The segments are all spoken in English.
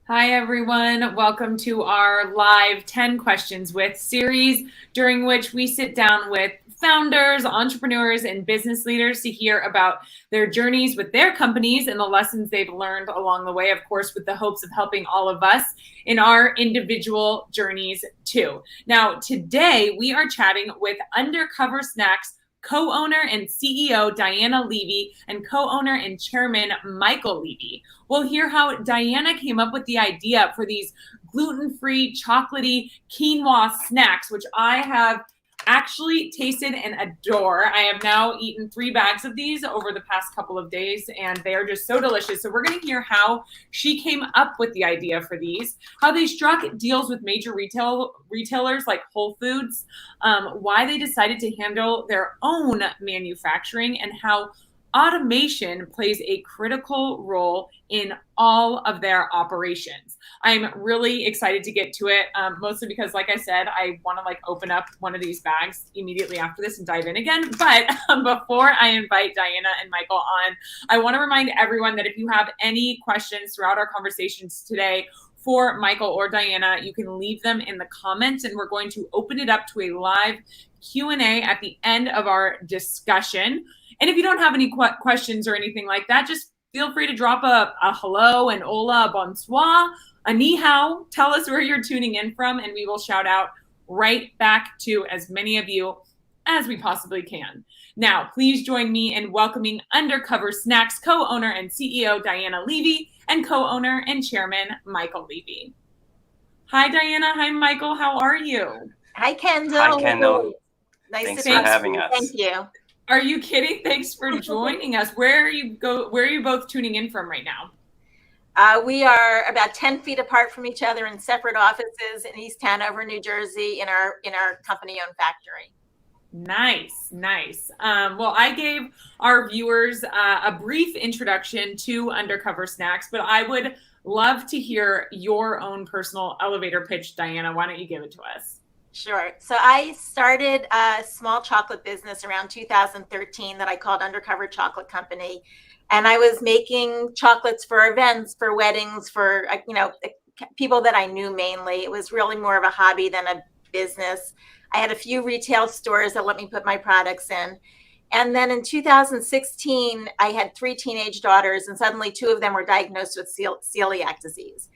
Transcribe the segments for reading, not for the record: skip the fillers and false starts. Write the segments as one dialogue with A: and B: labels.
A: Hi, everyone. Welcome to our live 10 questions with series, during which we sit down with founders, entrepreneurs, and business leaders to hear about their journeys with their companies and the lessons they've learned along the way, of course, with the hopes of helping all of us in our individual journeys too. Now, today we are chatting with Undercover Snacks co-owner and CEO Diana Levy and co-owner and chairman Michael Levy. We'll hear how Diana came up with the idea for these gluten-free chocolatey quinoa snacks, which I have actually tasted and adore. I have now eaten 3 bags of these over the past couple of days, and they are just so delicious. So we're going to hear how she came up with the idea for these, how they struck deals with major retailers like Whole Foods, why they decided to handle their own manufacturing, and how automation plays a critical role in all of their operations. I'm really excited to get to it, mostly because, like I said, I want to open up one of these bags immediately after this and dive in again. But before I invite Diana and Michael on, I want to remind everyone that if you have any questions throughout our conversations today for Michael or Diana, you can leave them in the comments, and we're going to open it up to a live Q&A at the end of our discussion. And if you don't have any questions or anything like that, just feel free to drop a hello, an hola, a bonsoir, a ni hao. Tell us where you're tuning in from, and we will shout out right back to as many of you as we possibly can. Now, please join me in welcoming Undercover Snacks co-owner and CEO Diana Levy and co-owner and chairman Michael Levy. Hi, Diana. Hi, Michael. How are you?
B: Hi, Kendall.
C: Hi, Kendall.
B: Nice
C: Thanks for having us.
B: Thank you.
A: Are you kidding? Thanks for joining us. Where are you both tuning in from right now?
B: We are about 10 feet apart from each other in separate offices in East Hanover, New Jersey, in our company-owned factory.
A: Nice. Well, I gave our viewers a brief introduction to Undercover Snacks, but I would love to hear your own personal elevator pitch, Diana. Why don't you give it to us?
B: Sure. So I started a small chocolate business around 2013 that I called Undercover Chocolate Company. And I was making chocolates for events, for weddings, for, people that I knew mainly. It was really more of a hobby than a business. I had a few retail stores that let me put my products in. And then in 2016, I had 3 teenage daughters, and suddenly 2 of them were diagnosed with celiac disease.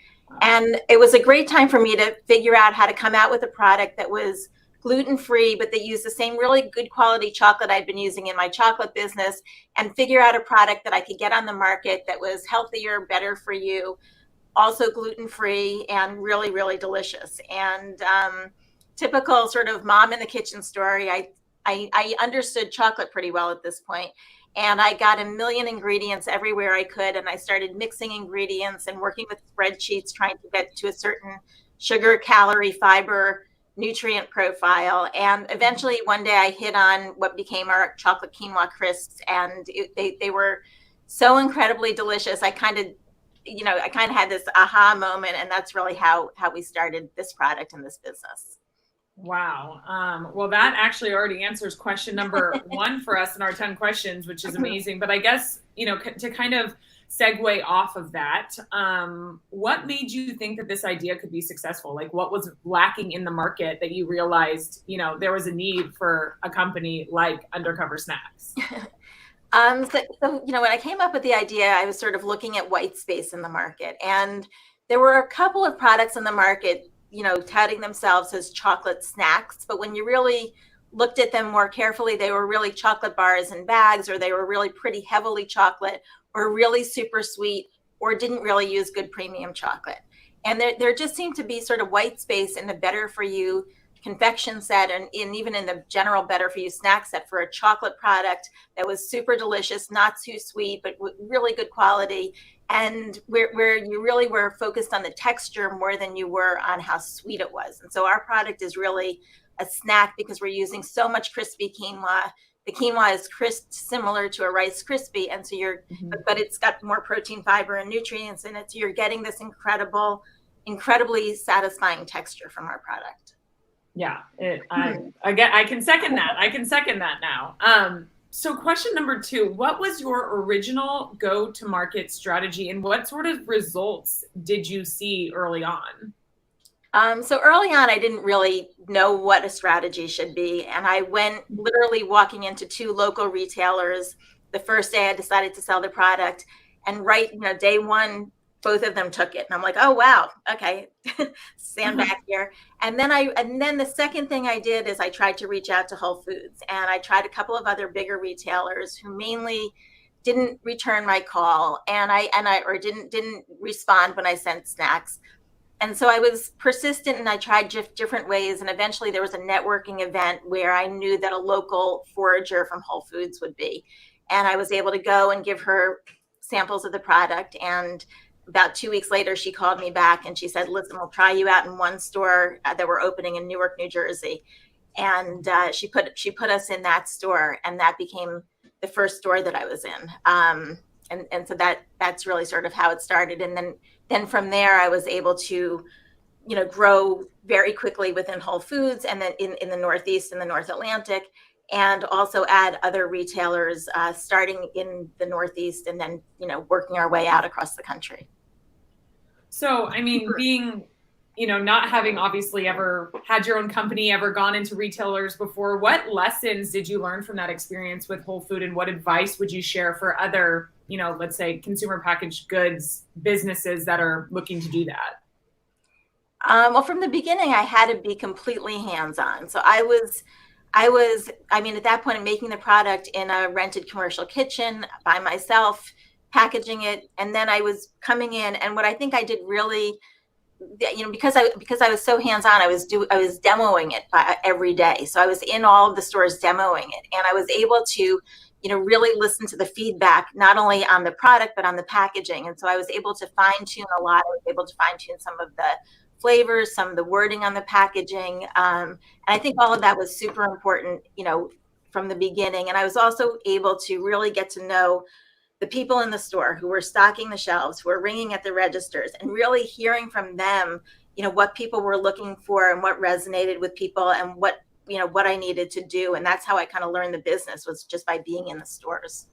B: And it was a great time for me to figure out how to come out with a product that was gluten-free, but that used the same really good quality chocolate I'd been using in my chocolate business, and figure out a product that I could get on the market that was healthier, better for you, also gluten-free, and really, really delicious. And typical sort of mom in the kitchen story, I understood chocolate pretty well at this point. And I got a million ingredients everywhere I could. And I started mixing ingredients and working with spreadsheets, trying to get to a certain sugar, calorie, fiber, nutrient profile. And eventually one day I hit on what became our chocolate quinoa crisps. And they were so incredibly delicious. I kind of had this aha moment. And that's really how we started this product and this business.
A: Wow. Well, that actually already answers question number 1 for us in our 10 questions, which is amazing. But I guess, to kind of segue off of that, what made you think that this idea could be successful? Like, what was lacking in the market that you realized, there was a need for a company like Undercover Snacks?
B: So, when I came up with the idea, I was sort of looking at white space in the market. And there were a couple of products in the market, touting themselves as chocolate snacks. But when you really looked at them more carefully, they were really chocolate bars in bags, or they were really pretty heavily chocolate, or really super sweet, or didn't really use good premium chocolate. And there just seemed to be sort of white space in the better for you confection set, and even in the general better for you snack set, for a chocolate product that was super delicious, not too sweet, but really good quality. And where you really were focused on the texture more than you were on how sweet it was. And so our product is really a snack because we're using so much crispy quinoa. The quinoa is crisp, similar to a Rice Krispie. And so but it's got more protein, fiber, and nutrients in it. So you're getting this incredibly satisfying texture from our product.
A: Yeah, I can second that. I can second that now. So question number 2, what was your original go-to-market strategy and what sort of results did you see early on?
B: So early on, I didn't really know what a strategy should be. And I went literally walking into 2 local retailers. The first day I decided to sell the product, and right, day one, both of them took it. And I'm like, oh, wow. Okay. Stand back here. And then the second thing I did is I tried to reach out to Whole Foods, and I tried a couple of other bigger retailers who mainly didn't return my call, and or didn't respond when I sent snacks. And so I was persistent, and I tried different ways. And eventually there was a networking event where I knew that a local forager from Whole Foods would be. And I was able to go and give her samples of the product. And about 2 weeks later, she called me back and she said, listen, we'll try you out in one store that we're opening in Newark, New Jersey. And she put us in that store, and that became the first store that I was in. And so that's really sort of how it started. And then from there, I was able to, grow very quickly within Whole Foods, and then in the Northeast and the North Atlantic, and also add other retailers, starting in the Northeast, and then, working our way out across the country.
A: So, I mean, being, not having obviously ever had your own company, ever gone into retailers before, what lessons did you learn from that experience with Whole Food, and what advice would you share for other, let's say consumer packaged goods businesses that are looking to do that?
B: Well, from the beginning, I had to be completely hands-on. So I mean, at that point, I'm making the product in a rented commercial kitchen by myself, packaging it. And then I was coming in, and what I think I did really, because I was so hands-on, I was demoing it every day. So I was in all of the stores demoing it, and I was able to, really listen to the feedback, not only on the product, but on the packaging. And so I was able to fine tune a lot. I was able to fine tune some of the flavors, some of the wording on the packaging. And I think all of that was super important, from the beginning. And I was also able to really get to know the people in the store who were stocking the shelves, who were ringing at the registers, and really hearing from them, what people were looking for and what resonated with people, and what I needed to do. And that's how I kind of learned the business, was just by being in the stores.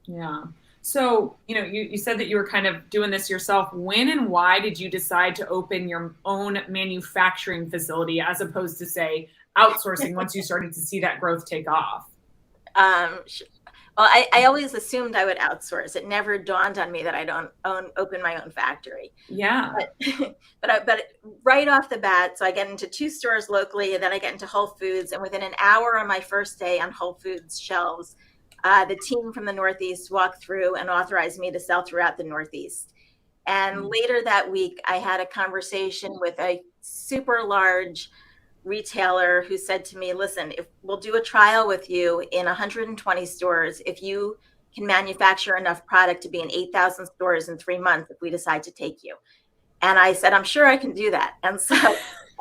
A: Yeah. So, you said that you were kind of doing this yourself. When and why did you decide to open your own manufacturing facility as opposed to, say, outsourcing once you started to see that growth take off?
B: Um, well, I always assumed I would outsource. It never dawned on me that I don't open my own factory.
A: Yeah.
B: But right off the bat, so I get into 2 stores locally, and then I get into Whole Foods. And within an hour on my first day on Whole Foods shelves, the team from the Northeast walked through and authorized me to sell throughout the Northeast. And later that week, I had a conversation with a super large retailer who said to me, listen, if we'll do a trial with you in 120 stores, if you can manufacture enough product to be in 8,000 stores in 3 months, if we decide to take you. And I said, I'm sure I can do that. And so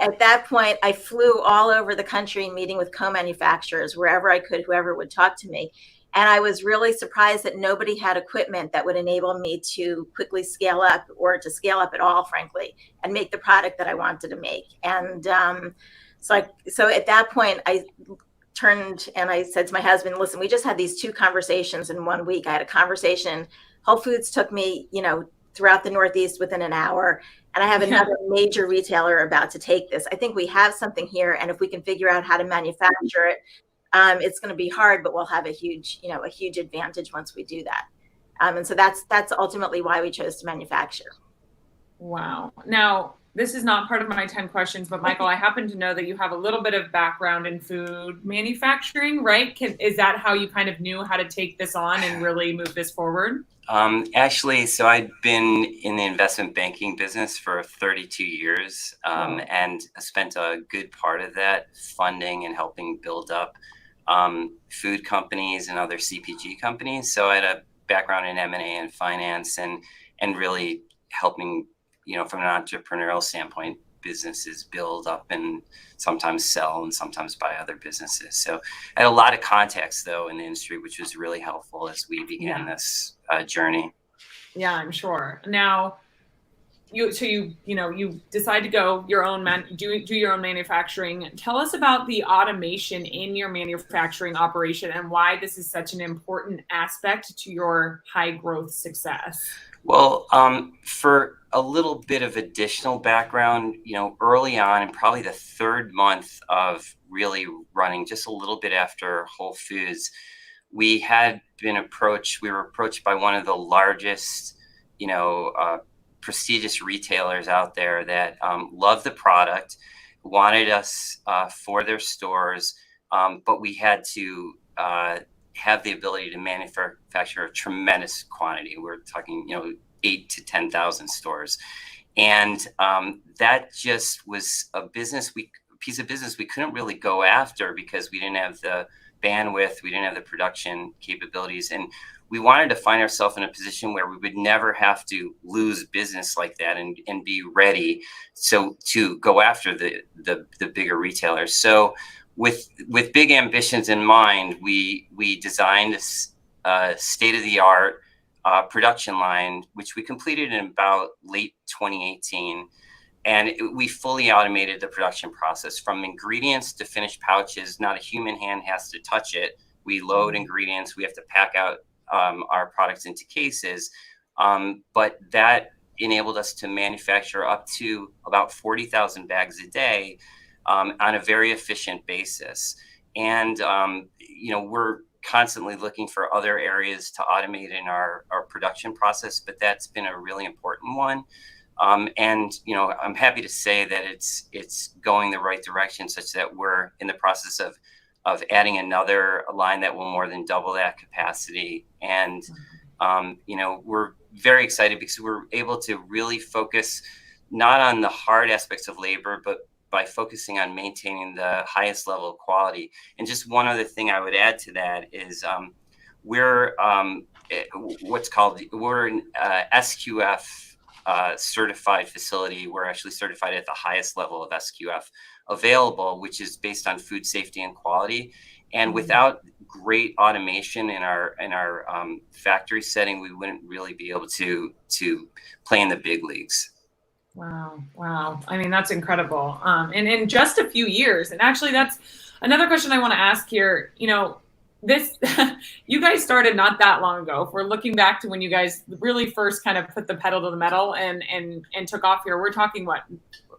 B: at that point, I flew all over the country meeting with co-manufacturers wherever I could, whoever would talk to me. And I was really surprised that nobody had equipment that would enable me to quickly scale up, or to scale up at all, frankly, and make the product that I wanted to make. And so at that point, I turned and I said to my husband, listen, we just had these 2 conversations in 1 week. I had a conversation. Whole Foods took me, throughout the Northeast within an hour. And I have another major retailer about to take this. I think we have something here. And if we can figure out how to manufacture it, it's going to be hard, but we'll have a huge advantage once we do that. And so that's ultimately why we chose to manufacture.
A: Wow. Now, this is not part of my 10 questions, but Michael, I happen to know that you have a little bit of background in food manufacturing, right? Is that how you kind of knew how to take this on and really move this forward?
C: Actually, so I'd been in the investment banking business for 32 years, and I spent a good part of that funding and helping build up food companies and other CPG companies. So I had a background in M&A and finance, and really helping, from an entrepreneurial standpoint, businesses build up and sometimes sell and sometimes buy other businesses. So I had a lot of contacts, though, in the industry, which was really helpful as we began this journey.
A: Yeah, I'm sure. Now, you decide to go your own do your own manufacturing. Tell us about the automation in your manufacturing operation and why this is such an important aspect to your high growth success.
C: Well, for a little bit of additional background, early on, and probably the third month of really running, just a little bit after Whole Foods, we were approached by one of the largest, prestigious retailers out there that loved the product, wanted us for their stores, but we had to have the ability to manufacture a tremendous quantity. We're talking, 8 to 10,000 stores. And that just was a piece of business we couldn't really go after because we didn't have the bandwidth, we didn't have the production capabilities. And we wanted to find ourselves in a position where we would never have to lose business like that and be ready to go after the bigger retailers. So with big ambitions in mind, we designed a state-of-the-art production line, which we completed in about late 2018. And we fully automated the production process from ingredients to finished pouches. Not a human hand has to touch it. We load ingredients. We have to pack out our products into cases. But that enabled us to manufacture up to about 40,000 bags a day on a very efficient basis. And, we're constantly looking for other areas to automate in our production process, but that's been a really important one. And I'm happy to say that it's going the right direction, such that we're in the process of adding another line that will more than double that capacity. And we're very excited because we're able to really focus not on the hard aspects of labor, but by focusing on maintaining the highest level of quality. And just one other thing I would add to that is we're an SQF certified facility. We're actually certified at the highest level of SQF available, which is based on food safety and quality. And without great automation in our factory setting, we wouldn't really be able to play in the big leagues.
A: Wow. I mean, that's incredible. And in just a few years, and actually that's another question I want to ask here, this, you guys started not that long ago. If we're looking back to when you guys really first kind of put the pedal to the metal and took off here, we're talking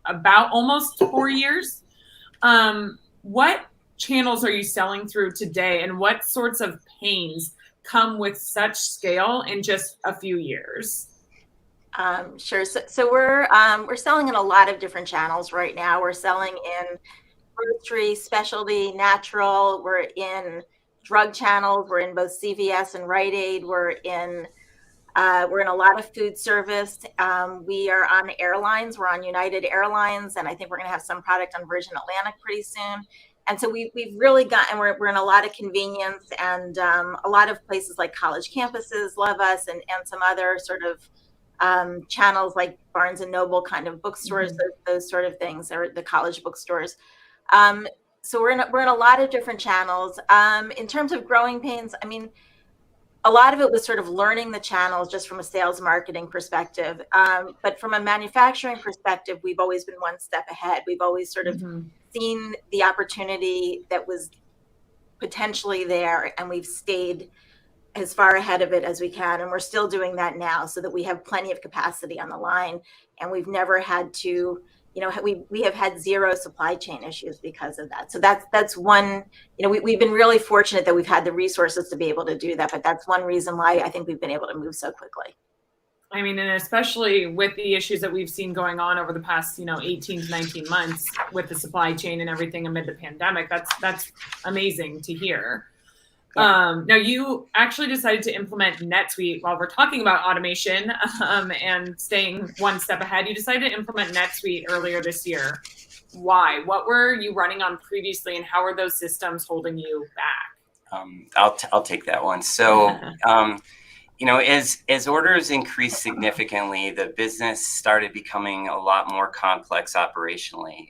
A: about almost 4 years. What channels are you selling through today, and what sorts of pains come with such scale in just a few years?
B: Sure. So we're selling in a lot of different channels right now. We're selling in grocery, specialty, natural. We're in drug channels. We're in both CVS and Rite Aid. We're in a lot of food service. We are on airlines. We're on United Airlines, and I think we're going to have some product on Virgin Atlantic pretty soon. And so we've really and we're in a lot of convenience, and a lot of places like college campuses love us, and some other sort of channels like Barnes and Noble kind of bookstores, those sort of things, or the college bookstores. So we're in a lot of different channels. In terms of growing pains, I mean, a lot of it was sort of learning the channels just from a sales marketing perspective. But from a manufacturing perspective, we've always been one step ahead. We've always sort of seen the opportunity that was potentially there, and we've stayed as far ahead of it as we can. And we're still doing that now, so that we have plenty of capacity on the line. And we've never had to, we have had zero supply chain issues because of that. So that's one, we've been really fortunate that we've had the resources to be able to do that. But that's one reason why I think we've been able to move so quickly.
A: I mean, and especially with the issues that we've seen going on over the past, 18 to 19 months with the supply chain and everything amid the pandemic, that's amazing to hear. Now, you actually decided to implement NetSuite while we're talking about automation and staying one step ahead. You decided to implement NetSuite earlier this year. Why? What were you running on previously, and how are those systems holding you back?
C: I'll take that one. So, as orders increased significantly, the business started becoming a lot more complex operationally.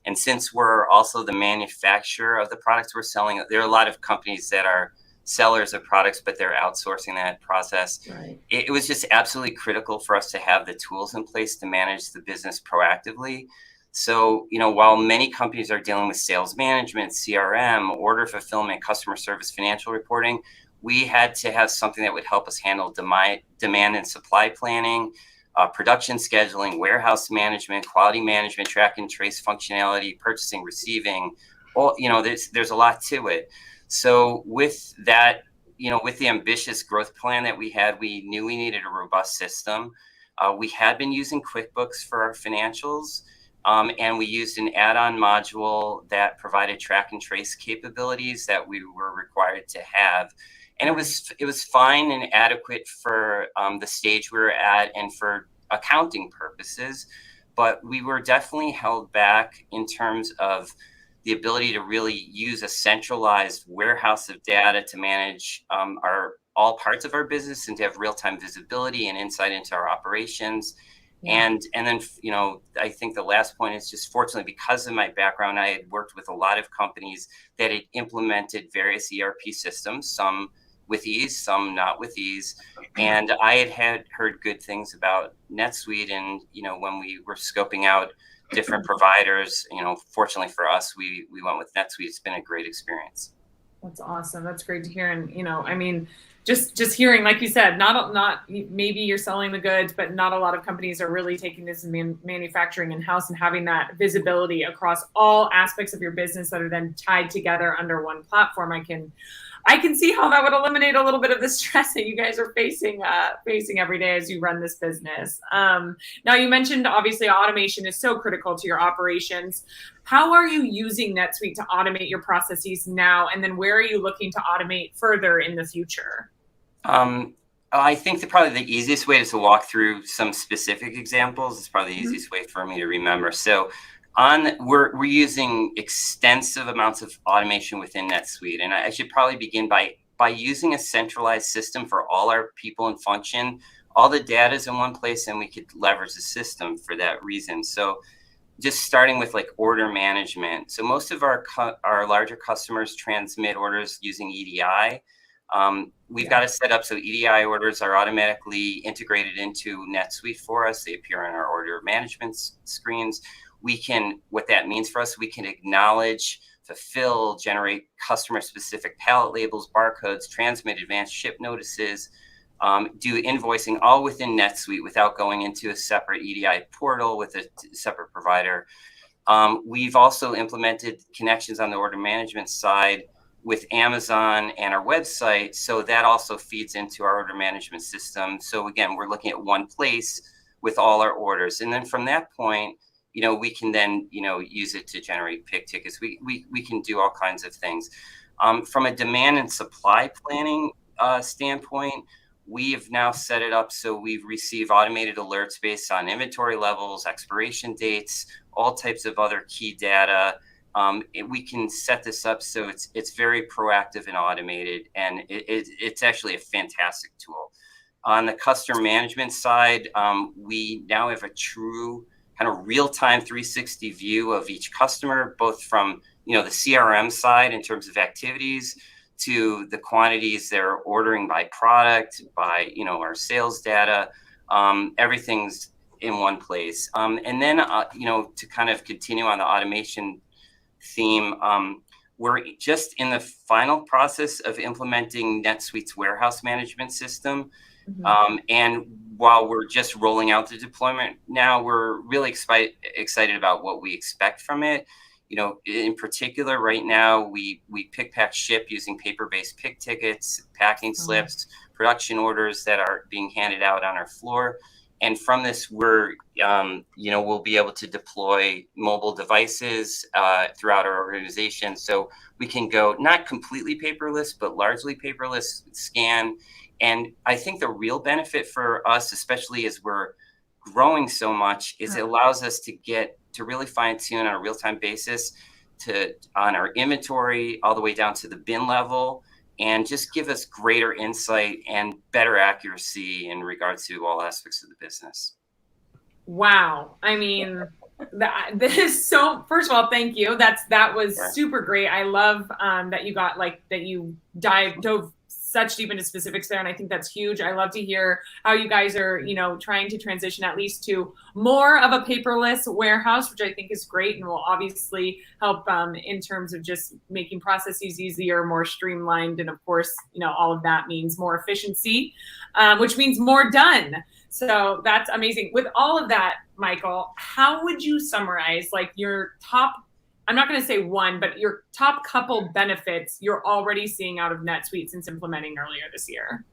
C: And since we're also the manufacturer of the products we're selling, there are a lot of companies that are sellers of products, but they're outsourcing that process.
A: Right.
C: It was just absolutely critical for us to have the tools in place to manage the business proactively. So, while many companies are dealing with sales management, CRM, order fulfillment, customer service, financial reporting, we had to have something that would help us handle demand and supply planning, production scheduling, warehouse management, quality management, track and trace functionality, purchasing, receiving. All, there's a lot to it. So with that, with the ambitious growth plan that we had, we knew we needed a robust system. We had been using QuickBooks for our financials. And we used an add-on module that provided track and trace capabilities that we were required to have. And it was fine and adequate for the stage we were at and for accounting purposes. But we were definitely held back in terms of the ability to really use a centralized warehouse of data to manage all parts of our business and to have real-time visibility and insight into our operations. Yeah. And then, I think the last point is just fortunately, because of my background, I had worked with a lot of companies that had implemented various ERP systems, some with ease, some not with ease. And I had heard good things about NetSuite. And, when we were scoping out different providers, fortunately for us, we went with NetSuite. It's been a great experience.
A: That's awesome. That's great to hear. And, just hearing, like you said, not maybe you're selling the goods, but not a lot of companies are really taking this manufacturing in-house and having that visibility across all aspects of your business that are then tied together under one platform. I can see how that would eliminate a little bit of the stress that you guys are facing every day as you run this business. Now, you mentioned obviously automation is so critical to your operations. How are you using NetSuite to automate your processes now? And then where are you looking to automate further in the future?
C: I think probably the easiest way is to walk through some specific examples. It's probably the easiest way for me to remember. So we're using extensive amounts of automation within NetSuite. And I should probably begin by using a centralized system for all our people and function. All the data is in one place, and we could leverage the system for that reason. So just starting with like order management. So most of our larger customers transmit orders using EDI. We've got it set up so EDI orders are automatically integrated into NetSuite for us. They appear on our order management screens. What that means for us, we can acknowledge, fulfill, generate customer-specific pallet labels, barcodes, transmit advanced ship notices, do invoicing all within NetSuite without going into a separate EDI portal with a separate provider. We've also implemented connections on the order management side with Amazon and our website, so that also feeds into our order management system. So again, we're looking at one place with all our orders, and then from that point, we can then, use it to generate pick tickets. We can do all kinds of things. From a demand and supply planning standpoint, we have now set it up so we receive automated alerts based on inventory levels, expiration dates, all types of other key data. We can set this up so it's very proactive and automated, and it's actually a fantastic tool. On the customer management side, we now have a true kind of real-time 360 view of each customer, both from the CRM side in terms of activities to the quantities they're ordering by product, by our sales data. Everything's in one place. And then to kind of continue on the automation theme, we're just in the final process of implementing NetSuite's warehouse management system. And while we're just rolling out the deployment now, we're really excited about what we expect from it. In particular, right now, we pick, pack, ship using paper-based pick tickets, packing slips, production orders that are being handed out on our floor. And from this, we'll be able to deploy mobile devices throughout our organization. So we can go not completely paperless, but largely paperless, scan. And I think the real benefit for us, especially as we're growing so much, is it allows us to really fine tune on a real-time basis on our inventory all the way down to the bin level, and just give us greater insight and better accuracy in regards to all aspects of the business.
A: Wow. I mean, that is so, first of all, thank you. That was super great. I love that you dove such deep into specifics there, and I think that's huge. I love to hear how you guys are, trying to transition at least to more of a paperless warehouse, which I think is great and will obviously help in terms of just making processes easier, more streamlined, and of course, all of that means more efficiency, which means more done. So that's amazing. With all of that, Michael, how would you summarize like your top, I'm not going to say one, but your top couple benefits you're already seeing out of NetSuite since implementing earlier this year?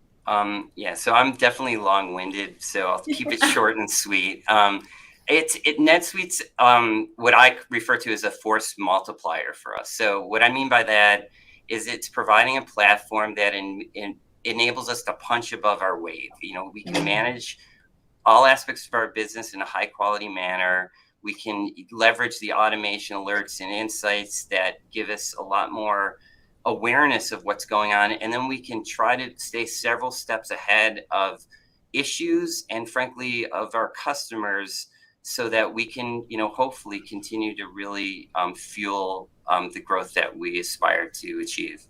C: Yeah, so I'm definitely long-winded, so I'll keep it short and sweet. NetSuite's what I refer to as a force multiplier for us. So what I mean by that is it's providing a platform that enables us to punch above our weight. We can manage all aspects of our business in a high-quality manner. We can leverage the automation alerts and insights that give us a lot more awareness of what's going on. And then we can try to stay several steps ahead of issues and frankly of our customers so that we can, hopefully continue to really fuel the growth that we aspire to achieve.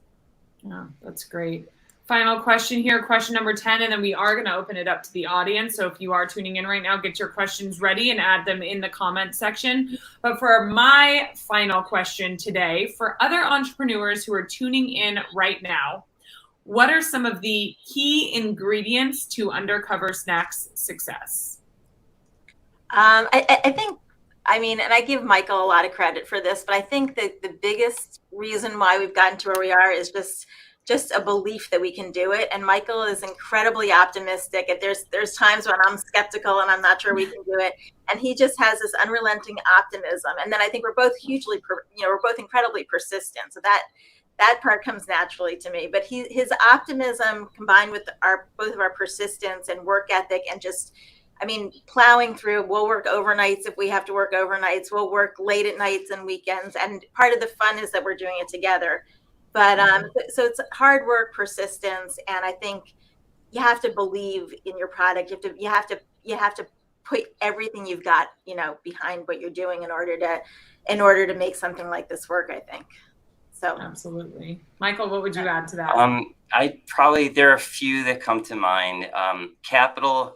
A: Yeah, that's great. Final question here, question number 10, and then we are going to open it up to the audience. So if you are tuning in right now, get your questions ready and add them in the comment section. But for my final question today, for other entrepreneurs who are tuning in right now, what are some of the key ingredients to Undercover Snacks success?
B: I think, and I give Michael a lot of credit for this, but I think that the biggest reason why we've gotten to where we are is just a belief that we can do it. And Michael is incredibly optimistic. And there's times when I'm skeptical and I'm not sure we can do it. And he just has this unrelenting optimism. And then I think we're both we're both incredibly persistent. So that part comes naturally to me. But his optimism combined with both of our persistence and work ethic and just, plowing through, we'll work overnights if we have to work overnights. We'll work late at nights and weekends. And part of the fun is that we're doing it together. But so it's hard work, persistence, and I think you have to believe in your product. You have to put everything you've got, behind what you're doing in order to make something like this work, I think. So
A: absolutely. Michael, what would you add to that?
C: There are a few that come to mind. Capital,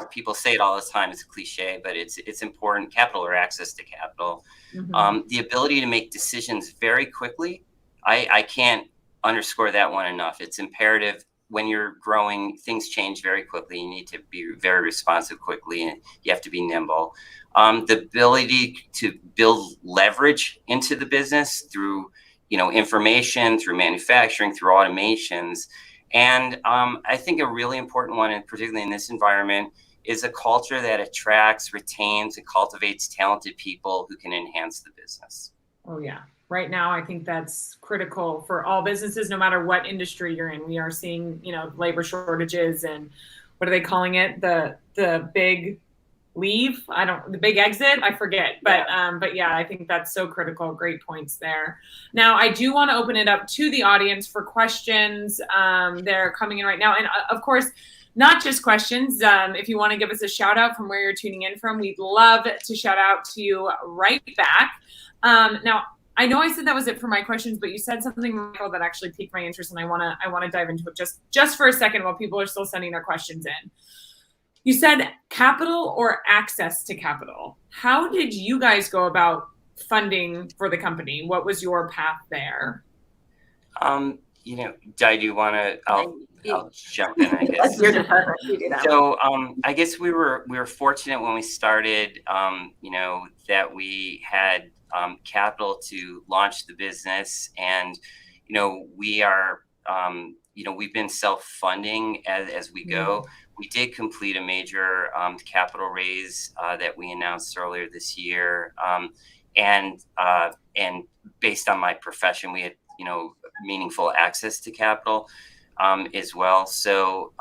C: people say it all the time, it's a cliche, but it's important. Capital or access to capital. Mm-hmm. The ability to make decisions very quickly. I can't underscore that one enough. It's imperative when you're growing, things change very quickly. You need to be very responsive quickly and you have to be nimble. The ability to build leverage into the business through, information, through manufacturing, through automations. And I think a really important one, and particularly in this environment, is a culture that attracts, retains, and cultivates talented people who can enhance the business.
A: Oh, yeah. Right now, I think that's critical for all businesses, no matter what industry you're in. We are seeing, labor shortages and what are they calling it? The big leave? The big exit? I forget. But yeah, I think that's so critical. Great points there. Now, I do want to open it up to the audience for questions. They're coming in right now. And of course, not just questions. If you want to give us a shout out from where you're tuning in from, we'd love to shout out to you right back. Now, I know I said that was it for my questions, but you said something, Michael, that actually piqued my interest, and I want to dive into it just for a second while people are still sending their questions in. You said capital or access to capital. How did you guys go about funding for the company? What was your path there?
C: Di, do you want to? I'll jump in, I guess.
B: That's your department. You do that.
C: So I guess we were fortunate when we started, that we had capital to launch the business, and we are, we've been self-funding as we go. We did complete a major capital raise that we announced earlier this year, and based on my profession, we had meaningful access to capital as well. So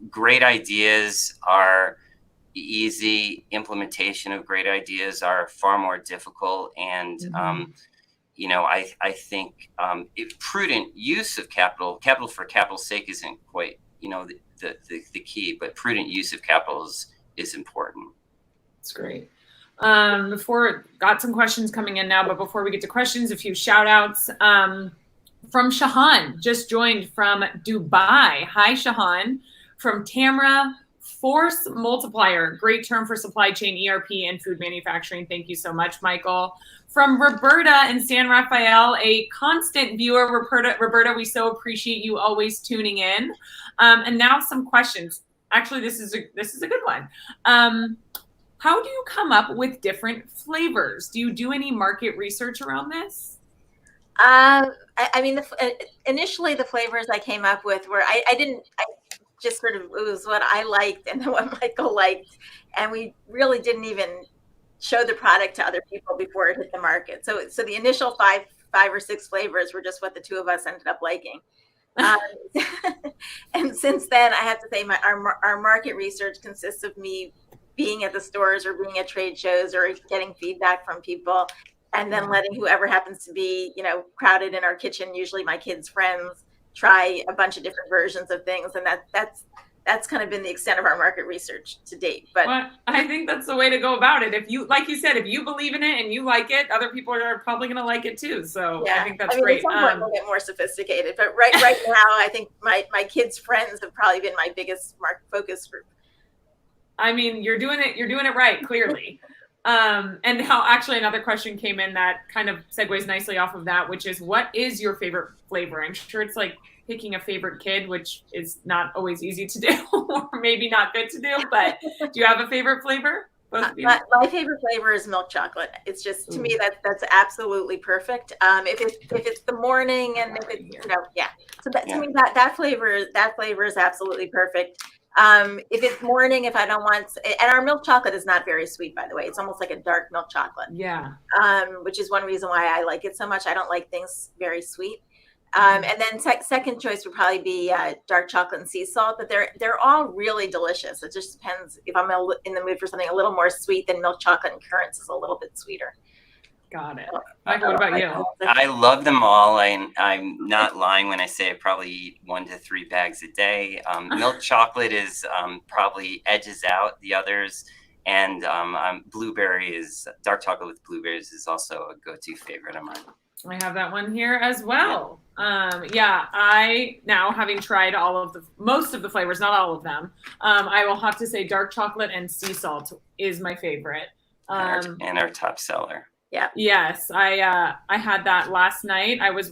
C: great ideas are easy. Implementation of great ideas are far more difficult, and I think prudent use of capital for capital's sake isn't quite the key, but prudent use of capital is important.
A: That's great. Got some questions coming in now, but before we get to questions, a few shout outs. From Shahan, just joined from Dubai. Hi, Shahan. From Tamra, force multiplier, great term for supply chain, ERP, and food manufacturing. Thank you so much, Michael. From Roberta in San Rafael, a constant viewer. Roberta, we so appreciate you always tuning in. And now some questions. Actually, this is a good one. How do you come up with different flavors? Do you do any market research around this?
B: I mean, initially the flavors I came up with were, I just sort of, it was what I liked and what Michael liked. And we really didn't even show the product to other people before it hit the market. So the initial five or six flavors were just what the two of us ended up liking. And since then, I have to say our market research consists of me being at the stores or being at trade shows or getting feedback from people, and then letting whoever happens to be, crowded in our kitchen, usually my kids' friends, try a bunch of different versions of things. And that's kind of been the extent of our market research to date. But
A: well, I think that's the way to go about it. If you, like you said, if you believe in it and you like it, other people are probably going to like it too. So yeah. I think that's great.
B: At some point we'll get more sophisticated, but right now, I think my kids' friends have probably been my biggest market focus group.
A: I mean, you're doing it right, clearly. And now actually another question came in that kind of segues nicely off of that, which is, what is your favorite flavor? I'm sure it's like picking a favorite kid, which is not always easy to do or maybe not good to do, but do you have a favorite flavor?
B: My favorite flavor is milk chocolate. It's just, to me, that's absolutely perfect. If it's the morning and if it's, So to me, that flavor is absolutely perfect. If it's morning, if I don't want, and our milk chocolate is not very sweet, by the way. It's almost like a dark milk chocolate.
A: Yeah.
B: Which is one reason why I like it so much. I don't like things very sweet. And then second choice would probably be dark chocolate and sea salt, but they're all really delicious. It just depends if I'm in the mood for something a little more sweet. Than milk chocolate and currants is a little bit sweeter.
A: Got it. Michael, what about you?
C: I love them all. I'm not lying when I say I probably eat 1 to 3 bags a day. Milk chocolate is probably edges out the others. And dark chocolate with blueberries is also a go-to favorite of mine.
A: I have that one here as well. I now, having tried most of the flavors, not all of them, I will have to say dark chocolate and sea salt is my favorite.
C: And our top seller.
B: Yeah.
A: Yes, I had that last night. I was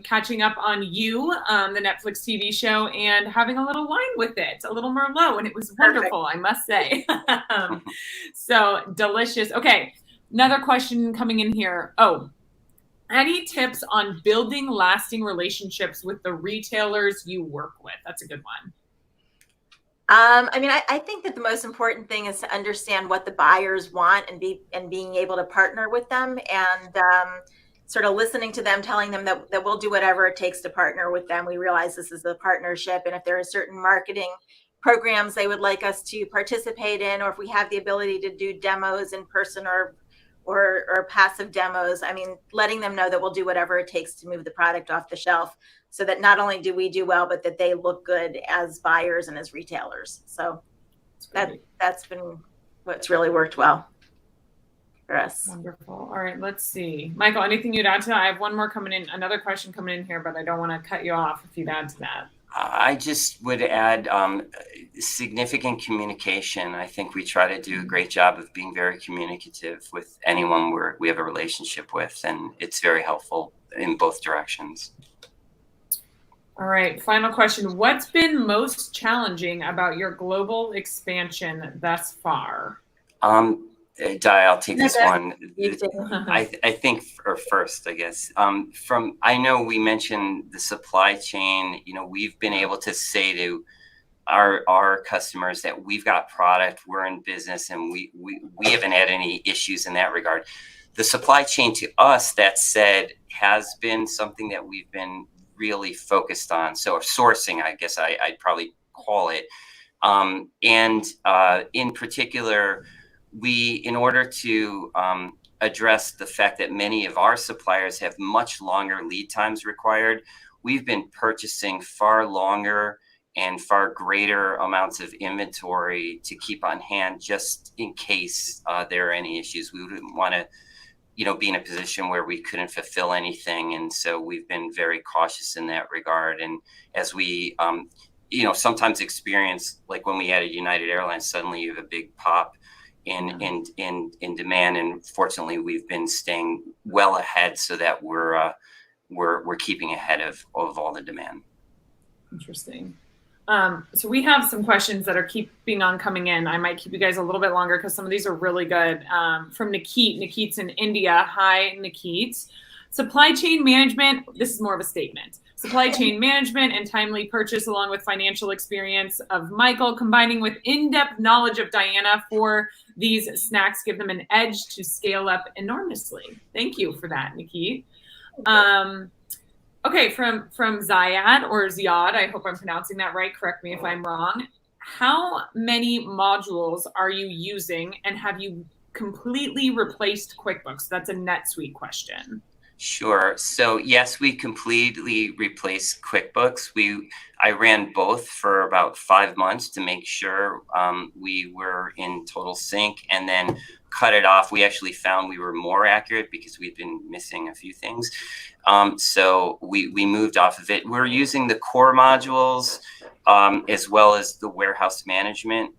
A: catching up on You, the Netflix TV show, and having a little wine with it, a little Merlot, and it was wonderful, I must say. So delicious. Okay, another question coming in here. Oh, any tips on building lasting relationships with the retailers you work with? That's a good one.
B: I think that the most important thing is to understand what the buyers want and being able to partner with them and sort of listening to them, telling them that we'll do whatever it takes to partner with them. We realize this is a partnership, and if there are certain marketing programs they would like us to participate in, or if we have the ability to do demos in person or passive demos, letting them know that we'll do whatever it takes to move the product off the shelf, so that not only do we do well, but that they look good as buyers and as retailers. So that's been what's really worked well for us.
A: Wonderful. All right, let's see. Michael, anything you'd add to that? I have one more coming in, another question coming in here, but I don't want to cut you off if you'd add to that.
C: I just would add significant communication. I think we try to do a great job of being very communicative with anyone we have a relationship with, and it's very helpful in both directions.
A: All right, final question. What's been most challenging about your global expansion thus far?
C: Di, I'll take this one. I think first, I guess. I know we mentioned the supply chain. We've been able to say to our customers that we've got product, we're in business, and we haven't had any issues in that regard. The supply chain, to us, that said, has been something that we've been really focused on. So sourcing, I guess I'd probably call it. And in particular, in order to address the fact that many of our suppliers have much longer lead times required, we've been purchasing far longer and far greater amounts of inventory to keep on hand, just in case there are any issues. We wouldn't want to be in a position where we couldn't fulfill anything. And so we've been very cautious in that regard. And as we, sometimes experience, like when we added United Airlines, suddenly you have a big pop in demand. And fortunately, we've been staying well ahead so that we're keeping ahead of all the demand.
A: Interesting. So we have some questions that are keeping on coming in. I might keep you guys a little bit longer because some of these are really good. From Nikit. Nikit's in India. Hi, Nikit. Supply chain management. This is more of a statement. Supply chain management and timely purchase, along with financial experience of Michael, combining with in-depth knowledge of Diana for these snacks, give them an edge to scale up enormously. Thank you for that, Nikit. Okay, from Ziad or Ziad, I hope I'm pronouncing that right. Correct me if I'm wrong. How many modules are you using, and have you completely replaced QuickBooks? That's a NetSuite question.
C: Sure. So yes, we completely replaced QuickBooks. I ran both for about 5 months to make sure we were in total sync, and then cut it off. We actually found we were more accurate because we'd been missing a few things. So we moved off of it. We're using the core modules as well as the warehouse management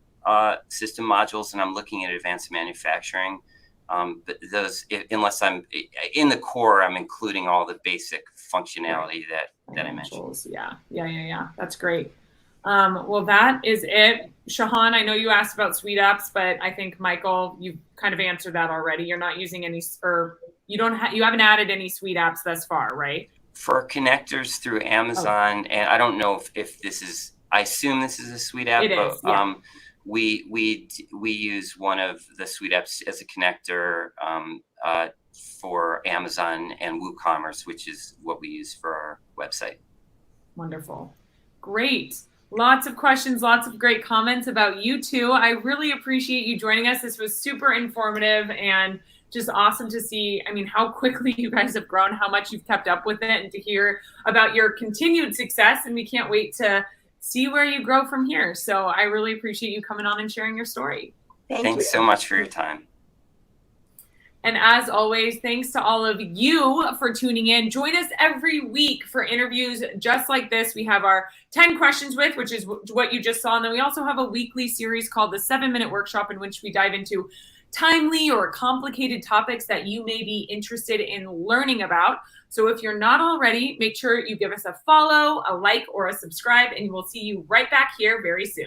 C: system modules, and I'm looking at advanced manufacturing. But those, unless I'm in the core, I'm including all the basic functionality that I mentioned.
A: Yeah. That's great. Well, that is it. Shahan, I know you asked about Suite Apps, but I think Michael, you kind of answered that already. You're not using any, or you haven't added any Suite Apps thus far, right?
C: For connectors through Amazon, and I don't know if this is, I assume this is a Suite App, but
A: yeah.
C: We use one of the Suite Apps as a connector for Amazon and WooCommerce, which is what we use for our website.
A: Wonderful. Great. Lots of questions, lots of great comments about you two. I really appreciate you joining us. This was super informative and just awesome to see, how quickly you guys have grown, how much you've kept up with it, and to hear about your continued success. And we can't wait to see where you grow from here. So I really appreciate you coming on and sharing your story.
C: Thanks so much for your time.
A: And as always, thanks to all of you for tuning in. Join us every week for interviews just like this. We have our 10 questions with, which is what you just saw. And then we also have a weekly series called the 7-Minute Workshop, in which we dive into timely or complicated topics that you may be interested in learning about. So if you're not already, make sure you give us a follow, a like, or a subscribe, and we'll see you right back here very soon.